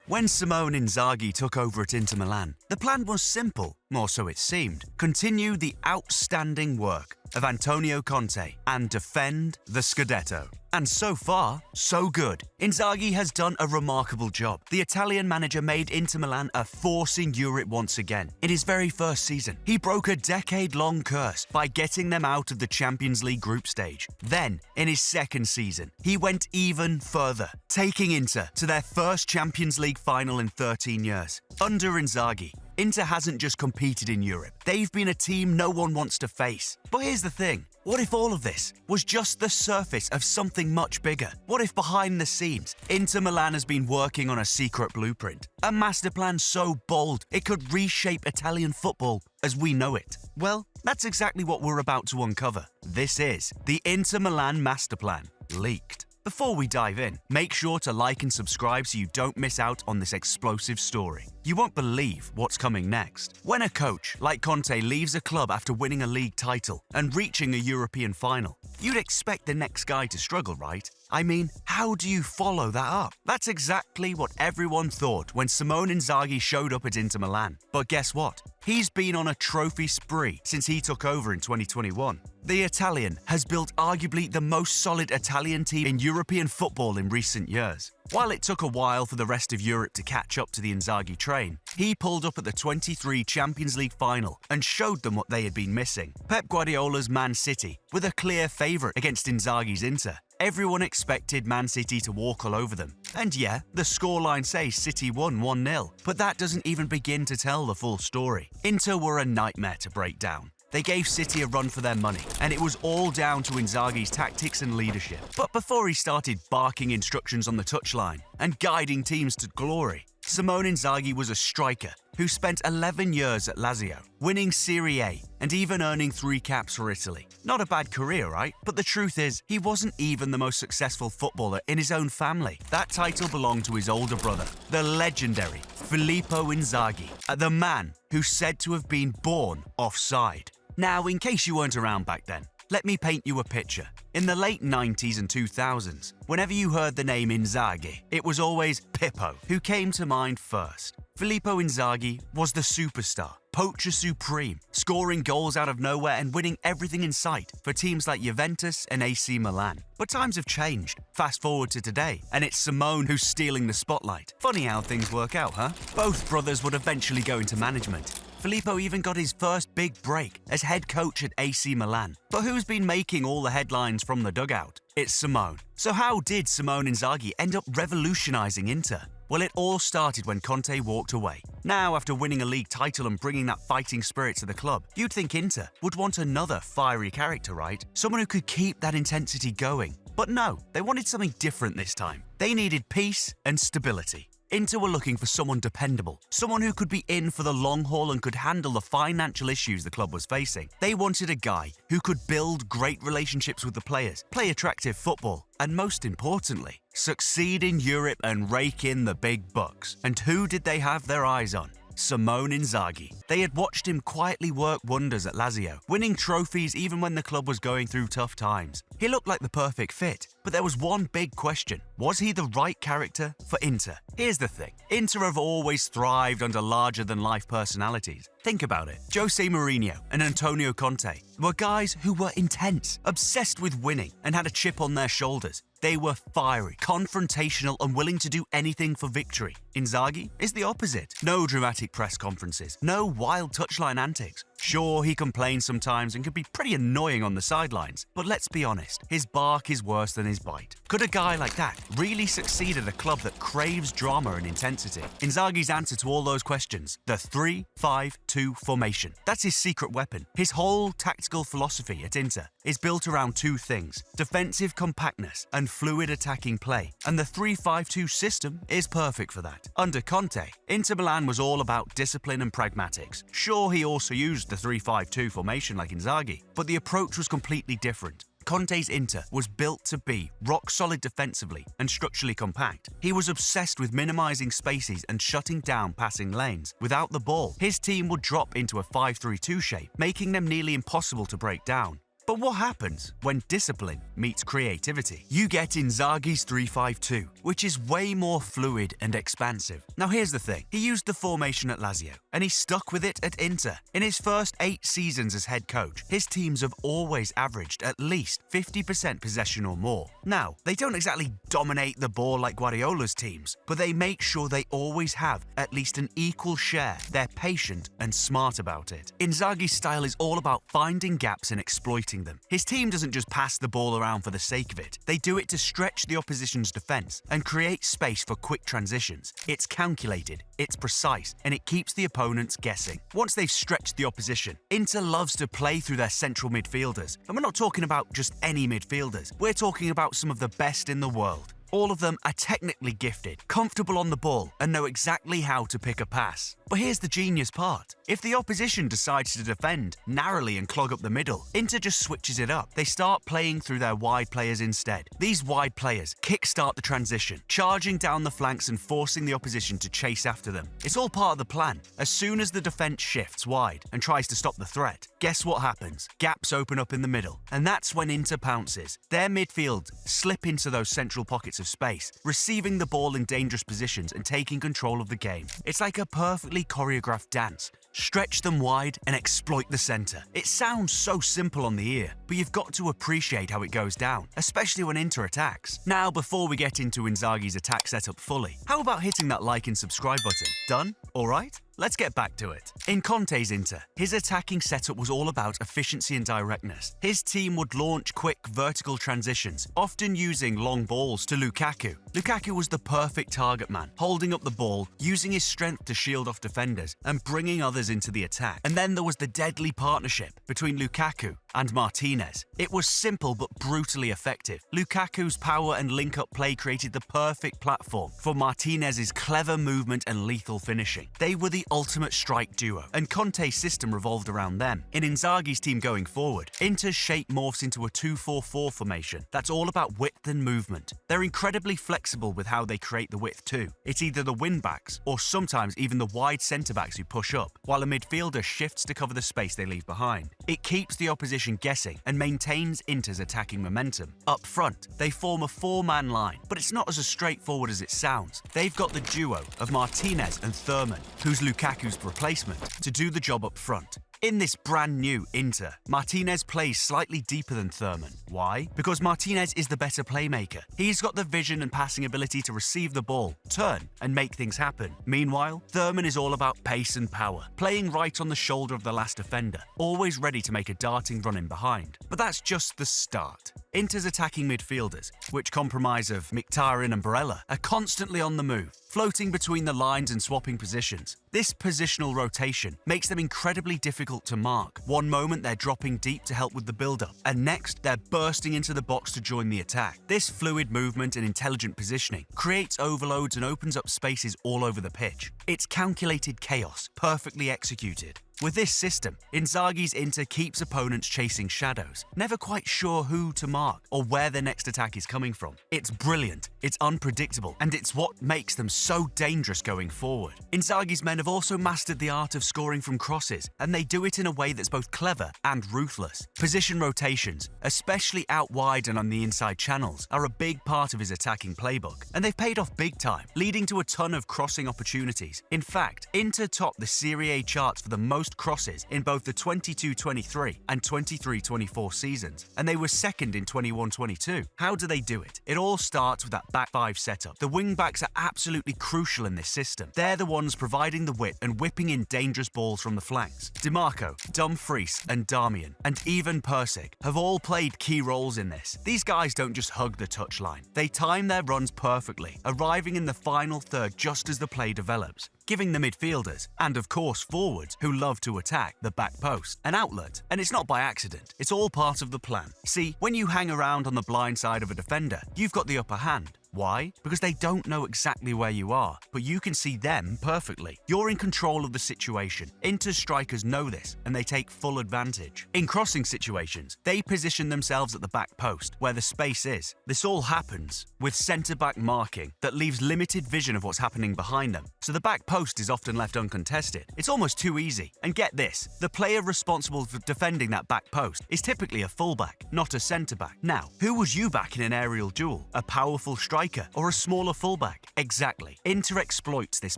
When Simone Inzaghi took over at Inter Milan, the plan was simple, more so it seemed. Continue the outstanding work of Antonio Conte and defend the Scudetto. And so far, so good. Inzaghi has done a remarkable job. The Italian manager made Inter Milan a force in Europe once again. In his very first season, he broke a decade-long curse by getting them out of the Champions League group stage. Then, in his second season, he went even further, taking Inter to their first Champions League final in 13 years. Under Inzaghi, Inter hasn't just competed in Europe. They've been a team no one wants to face. But here's the thing. What if all of this was just the surface of something much bigger? What if behind the scenes, Inter Milan has been working on a secret blueprint? A masterplan so bold it could reshape Italian football as we know it? Well, that's exactly what we're about to uncover. This is the Inter Milan Masterplan leaked. Before we dive in, make sure to like and subscribe so you don't miss out on this explosive story. You won't believe what's coming next. When a coach like Conte leaves a club after winning a league title and reaching a European final, you'd expect the next guy to struggle, right? I mean, how do you follow that up? That's exactly what everyone thought when Simone Inzaghi showed up at Inter Milan. But guess what? He's been on a trophy spree since he took over in 2021. The Italian has built arguably the most solid Italian team in European football in recent years. While it took a while for the rest of Europe to catch up to the Inzaghi train, he pulled up at the 23 Champions League final and showed them what they had been missing. Pep Guardiola's Man City were the clear favourite against Inzaghi's Inter. Everyone expected Man City to walk all over them. And yeah, the scoreline says City won 1-0, but that doesn't even begin to tell the full story. Inter were a nightmare to break down. They gave City a run for their money, and it was all down to Inzaghi's tactics and leadership. But before he started barking instructions on the touchline and guiding teams to glory, Simone Inzaghi was a striker who spent 11 years at Lazio, winning Serie A and even earning 3 caps for Italy. Not a bad career, right? But the truth is, he wasn't even the most successful footballer in his own family. That title belonged to his older brother, the legendary Filippo Inzaghi, the man who's said to have been born offside. Now, in case you weren't around back then, let me paint you a picture. In the late 90s and 2000s, whenever you heard the name Inzaghi, it was always Pippo who came to mind first. Filippo Inzaghi was the superstar, poacher supreme, scoring goals out of nowhere and winning everything in sight for teams like Juventus and AC Milan. But times have changed. Fast forward to today, and it's Simone who's stealing the spotlight. Funny how things work out, huh? Both brothers would eventually go into management. Filippo even got his first big break as head coach at AC Milan. But who's been making all the headlines from the dugout? It's Simone. So how did Simone Inzaghi end up revolutionizing Inter? Well, it all started when Conte walked away. Now, after winning a league title and bringing that fighting spirit to the club, you'd think Inter would want another fiery character, right? Someone who could keep that intensity going. But no, they wanted something different this time. They needed peace and stability. Inter were looking for someone dependable, someone who could be in for the long haul and could handle the financial issues the club was facing. They wanted a guy who could build great relationships with the players, play attractive football, and most importantly, succeed in Europe and rake in the big bucks. And who did they have their eyes on? Simone Inzaghi. They had watched him quietly work wonders at Lazio, winning trophies even when the club was going through tough times. He looked like the perfect fit, but there was one big question. Was he the right character for Inter? Here's the thing. Inter have always thrived under larger-than-life personalities. Think about it. Jose Mourinho and Antonio Conte were guys who were intense, obsessed with winning, and had a chip on their shoulders. They were fiery, confrontational, and willing to do anything for victory. Inzaghi is the opposite. No dramatic press conferences, no wild touchline antics. Sure, he complains sometimes and can be pretty annoying on the sidelines, but let's be honest, his bark is worse than his bite. Could a guy like that really succeed at a club that craves drama and intensity? Inzaghi's answer to all those questions: the 3-5-2 formation. That's his secret weapon. His whole tactical philosophy at Inter is built around 2 things: defensive compactness and fluid attacking play. And the 3-5-2 system is perfect for that. Under Conte, Inter Milan was all about discipline and pragmatics. Sure, he also used the 3-5-2 formation like Inzaghi, but the approach was completely different. Conte's Inter was built to be rock-solid defensively and structurally compact. He was obsessed with minimizing spaces and shutting down passing lanes. Without the ball, his team would drop into a 5-3-2 shape, making them nearly impossible to break down. But what happens when discipline meets creativity? You get Inzaghi's 3-5-2, which is way more fluid and expansive. Now here's the thing, he used the formation at Lazio, and he stuck with it at Inter. In his first 8 seasons as head coach, his teams have always averaged at least 50% possession or more. Now, they don't exactly dominate the ball like Guardiola's teams, but they make sure they always have at least an equal share. They're patient and smart about it. Inzaghi's style is all about finding gaps and exploiting them. His team doesn't just pass the ball around for the sake of it. They do it to stretch the opposition's defense and create space for quick transitions. It's calculated, it's precise, and it keeps the opponents guessing. Once they've stretched the opposition, Inter loves to play through their central midfielders. And we're not talking about just any midfielders. We're talking about some of the best in the world. All of them are technically gifted, comfortable on the ball, and know exactly how to pick a pass. But here's the genius part. If the opposition decides to defend narrowly and clog up the middle, Inter just switches it up. They start playing through their wide players instead. These wide players kickstart the transition, charging down the flanks and forcing the opposition to chase after them. It's all part of the plan. As soon as the defense shifts wide and tries to stop the threat, guess what happens? Gaps open up in the middle, and that's when Inter pounces. Their midfield slip into those central pockets of space, receiving the ball in dangerous positions and taking control of the game. It's like a perfectly choreographed dance. Stretch them wide and exploit the center. It sounds so simple on the ear, but you've got to appreciate how it goes down, especially when Inter attacks. Now, before we get into Inzaghi's attack setup fully, how about hitting that like and subscribe button? Done? Alright? Let's get back to it. In Conte's Inter, his attacking setup was all about efficiency and directness. His team would launch quick vertical transitions, often using long balls to Lukaku. Lukaku was the perfect target man, holding up the ball, using his strength to shield off defenders, and bringing others into the attack. And then there was the deadly partnership between Lukaku and Martinez. It was simple but brutally effective. Lukaku's power and link-up play created the perfect platform for Martinez's clever movement and lethal finishing. They were the ultimate strike duo, and Conte's system revolved around them. In Inzaghi's team going forward, Inter's shape morphs into a 2-4-4 formation that's all about width and movement. They're incredibly flexible with how they create the width too. It's either the wing-backs or sometimes even the wide centre-backs who push up, while a midfielder shifts to cover the space they leave behind. It keeps the opposition guessing and maintains Inter's attacking momentum. Up front, they form a 4-man line, but it's not as straightforward as it sounds. They've got the duo of Martinez and Thurman, who's Lukaku's replacement, to do the job up front. In this brand new Inter, Martinez plays slightly deeper than Thurman. Why? Because Martinez is the better playmaker. He's got the vision and passing ability to receive the ball, turn, and make things happen. Meanwhile, Thurman is all about pace and power, playing right on the shoulder of the last defender, always ready to make a darting run in behind. But that's just the start. Inter's attacking midfielders, which comprise of Mkhitaryan and Barella, are constantly on the move, floating between the lines and swapping positions. This positional rotation makes them incredibly difficult to mark. One moment they're dropping deep to help with the build-up, and next they're bursting into the box to join the attack. This fluid movement and intelligent positioning creates overloads and opens up spaces all over the pitch. It's calculated chaos, perfectly executed. With this system, Inzaghi's Inter keeps opponents chasing shadows, never quite sure who to mark or where their next attack is coming from. It's brilliant, it's unpredictable, and it's what makes them so dangerous going forward. Inzaghi's men have also mastered the art of scoring from crosses, and they do it in a way that's both clever and ruthless. Position rotations, especially out wide and on the inside channels, are a big part of his attacking playbook, and they've paid off big time, leading to a ton of crossing opportunities. In fact, Inter topped the Serie A charts for the most crosses in both the 22-23 and 23-24 seasons, and they were second in 21-22. How do they do it? It all starts with that back five setup. The wing-backs are absolutely crucial in this system. They're the ones providing the width and whipping in dangerous balls from the flanks. DiMarco, Dumfries, and Darmian, and even Persic have all played key roles in this. These guys don't just hug the touchline. They time their runs perfectly, arriving in the final third just as the play develops, giving the midfielders, and of course forwards, who love to attack the back post, an outlet. And it's not by accident, it's all part of the plan. See, when you hang around on the blind side of a defender, you've got the upper hand. Why? Because they don't know exactly where you are, but you can see them perfectly. You're in control of the situation. Inter's strikers know this, and they take full advantage. In crossing situations, they position themselves at the back post, where the space is. This all happens with centre-back marking that leaves limited vision of what's happening behind them, so the back post is often left uncontested. It's almost too easy. And get this, the player responsible for defending that back post is typically a fullback, not a centre-back. Now, who would you back in an aerial duel? A powerful striker or a smaller fullback? Exactly. Inter exploits this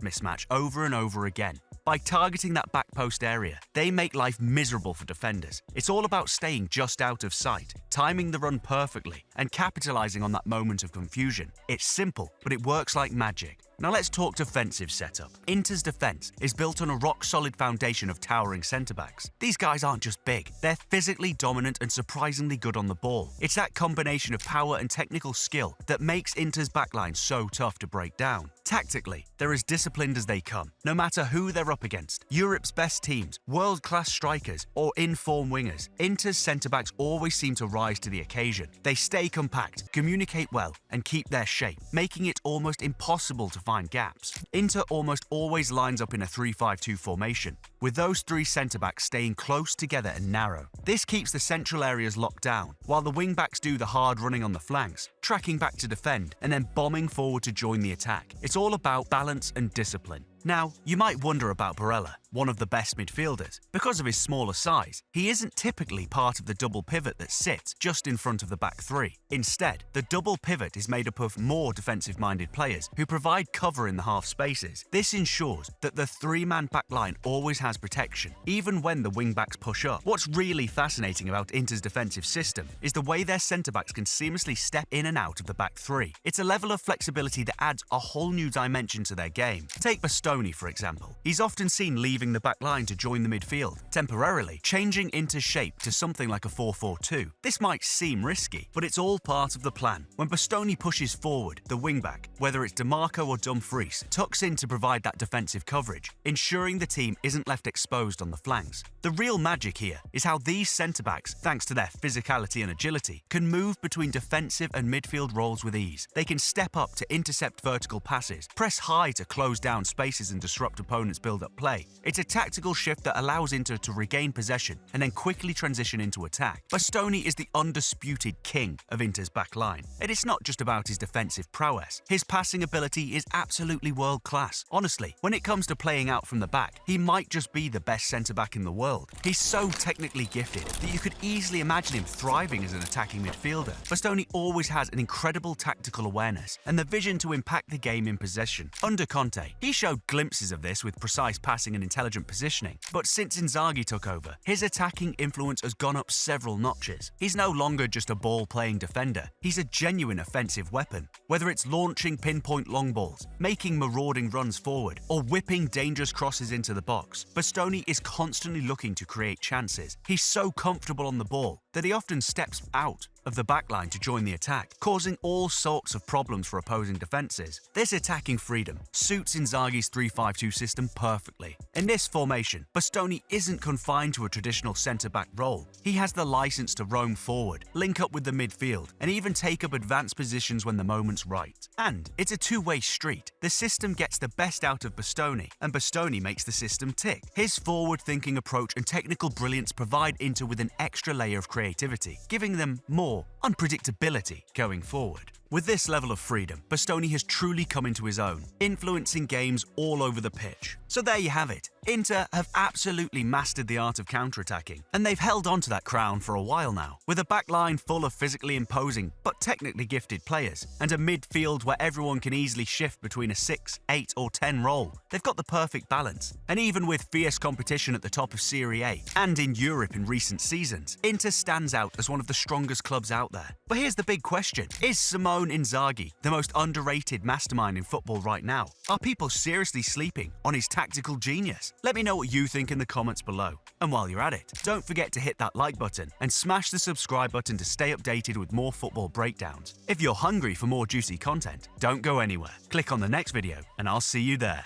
mismatch over and over again. By targeting that back post area, they make life miserable for defenders. It's all about staying just out of sight, timing the run perfectly, and capitalizing on that moment of confusion. It's simple, but it works like magic. Now let's talk defensive setup. Inter's defense is built on a rock-solid foundation of towering centre-backs. These guys aren't just big, they're physically dominant and surprisingly good on the ball. It's that combination of power and technical skill that makes Inter's backline so tough to break down. Tactically, they're as disciplined as they come, no matter who they're up against. Europe's best teams, world-class strikers, or in-form wingers, Inter's centre-backs always seem to rise to the occasion. They stay compact, communicate well, and keep their shape, making it almost impossible to find gaps. Inter almost always lines up in a 3-5-2 formation, with those three centre-backs staying close together and narrow. This keeps the central areas locked down, while the wing-backs do the hard running on the flanks, tracking back to defend, and then bombing forward to join the attack. It's all about balance and discipline. Now, you might wonder about Barella, one of the best midfielders. Because of his smaller size, he isn't typically part of the double pivot that sits just in front of the back three. Instead, the double pivot is made up of more defensive-minded players who provide cover in the half spaces. This ensures that the three-man backline always has protection, even when the wing-backs push up. What's really fascinating about Inter's defensive system is the way their centre-backs can seamlessly step in and out of the back three. It's a level of flexibility that adds a whole new dimension to their game. Take Bastoni, for example. He's often seen leaving the back line to join the midfield, temporarily changing Inter's shape to something like a 4-4-2. This might seem risky, but it's all part of the plan. When Bastoni pushes forward, the wingback, whether it's DeMarco or Dumfries, tucks in to provide that defensive coverage, ensuring the team isn't left exposed on the flanks. The real magic here is how these centre-backs, thanks to their physicality and agility, can move between defensive and midfield roles with ease. They can step up to intercept vertical passes, press high to close down spaces and disrupt opponents' build-up play. It's a tactical shift that allows Inter to regain possession and then quickly transition into attack. Bastoni is the undisputed king of Inter's back line, and it's not just about his defensive prowess. His passing ability is absolutely world-class. Honestly, when it comes to playing out from the back, he might just be the best centre-back in the world. He's so technically gifted that you could easily imagine him thriving as an attacking midfielder. Bastoni always has an incredible tactical awareness and the vision to impact the game in possession. Under Conte, he showed glimpses of this with precise passing and intelligent positioning, but since Inzaghi took over, his attacking influence has gone up several notches. He's no longer just a ball-playing defender, he's a genuine offensive weapon. Whether it's launching pinpoint long balls, making marauding runs forward, or whipping dangerous crosses into the box, Bastoni is constantly looking to create chances. He's so comfortable on the ball that he often steps out of the backline to join the attack, causing all sorts of problems for opposing defenses. This attacking freedom suits Inzaghi's 3-5-2 system perfectly. In this formation, Bastoni isn't confined to a traditional centre-back role. He has the license to roam forward, link up with the midfield, and even take up advanced positions when the moment's right. And it's a two-way street. The system gets the best out of Bastoni, and Bastoni makes the system tick. His forward-thinking approach and technical brilliance provide Inter with an extra layer of creativity, giving them more unpredictability going forward. With this level of freedom, Bastoni has truly come into his own, influencing games all over the pitch. So there you have it. Inter have absolutely mastered the art of counterattacking, and they've held on to that crown for a while now. With a backline full of physically imposing but technically gifted players, and a midfield where everyone can easily shift between a 6, 8 or 10 role, they've got the perfect balance. And even with fierce competition at the top of Serie A and in Europe in recent seasons, Inter stands out as one of the strongest clubs out there. But here's the big question. Is Simone Inzaghi the most underrated mastermind in football right now? Are people seriously sleeping on his tactical genius? Let me know what you think in the comments below. And while you're at it, don't forget to hit that like button and smash the subscribe button to stay updated with more football breakdowns. If you're hungry for more juicy content, don't go anywhere. Click on the next video and I'll see you there.